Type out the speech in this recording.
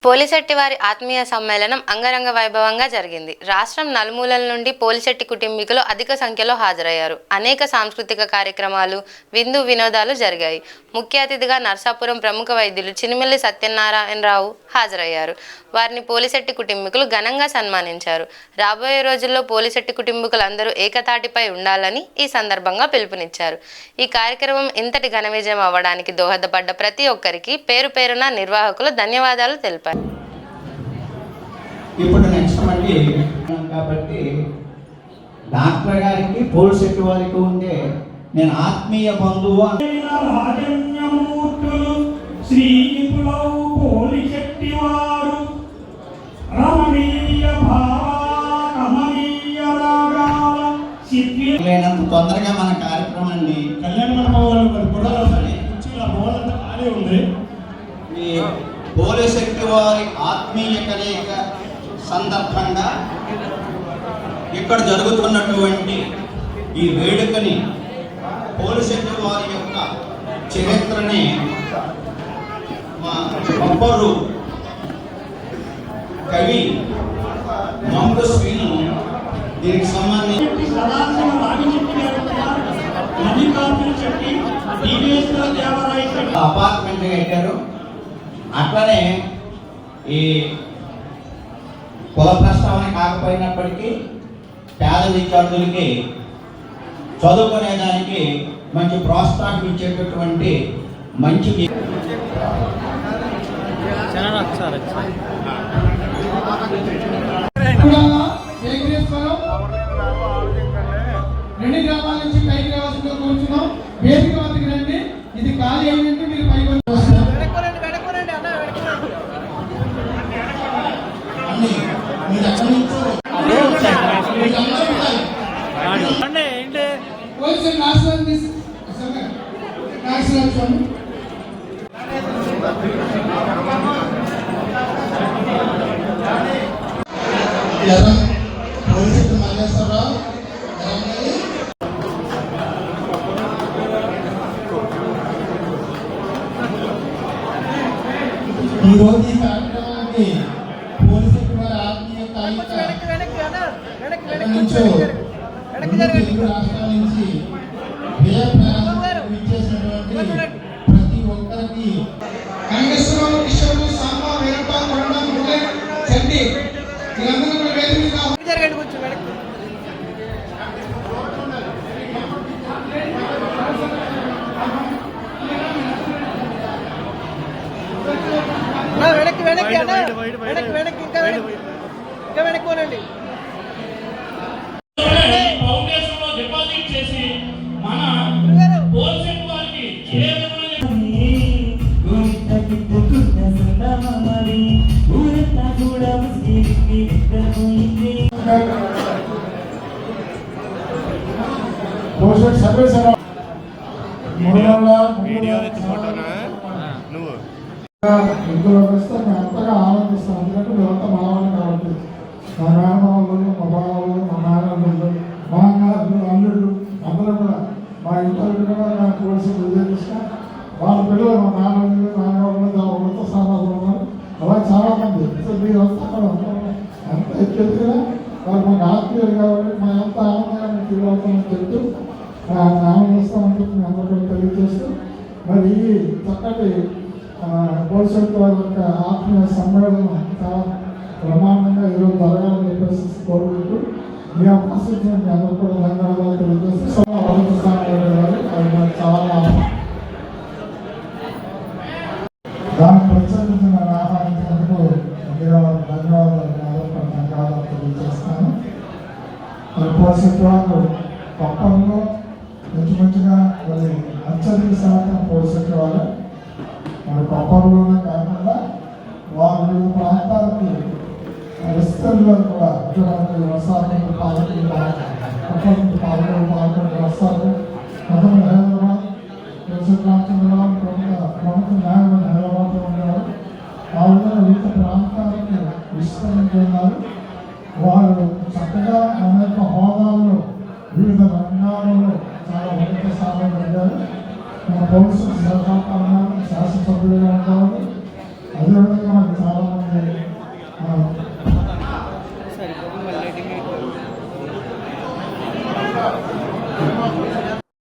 పోలిశెట్టి వారి ఆత్మీయ సమ్మేళనం అంగరంగ వైభవంగా జరిగింది. రాష్ట్రం నలుమూలల నుండి పోలిశెట్టి కుటుంబీకులు అధిక సంఖ్యలో హాజరయ్యారు. అనేక సాంస్కృతిక కార్యక్రమాలు, విందు వినోదాలు జరిగాయి. ముఖ్య అతిథిగా నర్సాపురం ప్రముఖ వైద్యులు చినిమిల్లి సత్యనారాయణరావు హాజరయ్యారు. వారిని పోలిశెట్టి కుటుంబీకులు ఘనంగా సన్మానించారు. రాబోయే రోజుల్లో పోలిశెట్టి కుటుంబీకులందరూ ఏకతాటిపై ఉండాలని ఈ సందర్భంగా పిలుపునిచ్చారు. ఈ కార్యక్రమం ఇంతటి ఘన విజయం అవ్వడానికి దోహదపడ్డ ప్రతి ఒక్కరికి పేరు పేరున నిర్వాహకులు ధన్యవాదాలు తెలిపారు. ఇప్పుడు నెక్స్ట్ మళ్ళీ కాబట్టి డాక్టర్ గారికి పోలిశెట్టి వారికి ఉండే నేను ఆత్మీయ బంధువు శ్రీ పోలిశెట్టి వారు రమణీయ లేనంత తొందరగా మన కార్యక్రమాన్ని కళ్యాణ మండపం కూడా ఖాళీ ఉంది. ఈ పోలిశెట్టి వారి ఆత్మీయ కలయిక సందర్భంగా ఇక్కడ జరుగుతున్నటువంటి ఈ వేడుకని పోలిశెట్టి వారి యొక్క చరిత్రని మా ఒక్కరు కవి మంగశ్రీను దీనికి సంబంధించి అపార్ట్మెంట్ కట్టారు. అట్లనే ఈ కుల ప్రస్తావన కాకపోయినప్పటికీ పేద విద్యార్థులకి చదువుకునేదానికి మంచి ప్రోత్సాహం ఇచ్చేటటువంటి మంచి రెండు గ్రామాల నుంచి పైకి రావాల్సిందిగా కోరుతున్నాం. వేదిక వద్దకు రండి. ఇది ఖాళీ అయిందంటే మీరు పైకి మల్లేశ్వరరావు ఈరోజు ఈ కార్యక్రమానికి పోలిశెట్టి వారి ఆత్మీయ నుంచో తెలుగు రాష్ట్రాల నుంచి ఇచ్చేసినటువంటి ప్రతి ఒక్కరికి వెంకటేశ్వరరావు, కిషోర్, సాంబ, వీరప్ప, కొండ, మురళి, చండి వీళ్ళందరూ కూడా వేదిక డిపాజిట్ చేసి మన పోలిశెట్టి వారికి ఇందులో వస్తే మేము ఎంతగా ఆనందిస్తాం. ఎందుకంటే మేమంతా మానవాళ్ళు కాబట్టి మా మేనమావులు, మా బావలు, మా మేనల్లుళ్ళు, మా అల్లుళ్ళు అందరూ కూడా మా ఇంట్లో కూడా నాకు పోలీసు ఉద్యోగిస్తా వాళ్ళ పిల్లలు మా మేనల్లు, మేనవాళ్ళు వాళ్ళతో సామాన్లు ఉన్నారు. అలా చాలా మంది మీరు ఎంత ఎక్కేదిగా వాళ్ళు మాకు ఆత్మీయులు కాబట్టి మా ఎంత ఆనందంగా ఫీల్ అవుతామని చెప్తూ ఆనందిస్తామని చెప్పి అందరూ కూడా తెలియజేస్తూ మరి ఈ చక్కటి పోలిశెట్టి వారి యొక్క ఆత్మీయ సమ్మేళనం చాలా ప్రమాణంగా ఈరోజు జరగాలని చెప్పేసి కోరుకుంటూ మీ అవకాశం మీ అందరూ కూడా ధన్యవాదాలు తెలియజేస్తూ చాలా దాన్ని ప్రత్యేకించిన ఆహ్వానించినందుకు ధన్యవాదాలు తెలియజేస్తాను. మరి పోలిశెట్టి వారు పప్పంలో మంచిగా మరి అత్యధిక శాతం పోలిశెట్టి వారు మరి కొప్పంలోనే కాకుండా వారు వివిధ ప్రాంతాలకి విస్తరణలో కూడా వ్యవసాయం పాల్గొని వస్తారు. ప్రథమ హైదరాబాద్ రామచంద్రరావు ప్రముఖ న్యాయమైన హైదరాబాద్లో ఉన్నారు. ఆ విధంగా వివిధ ప్రాంతాలకి విస్తరించున్నారు. వారు చక్కగా అనేక హోదాల్లో వివిధ రంగాలలో చాలా ఉన్నత స్థానంలో జరిగారు. మన భవిష్యత్ శాసనసభ్యులుగా ఉంటారు.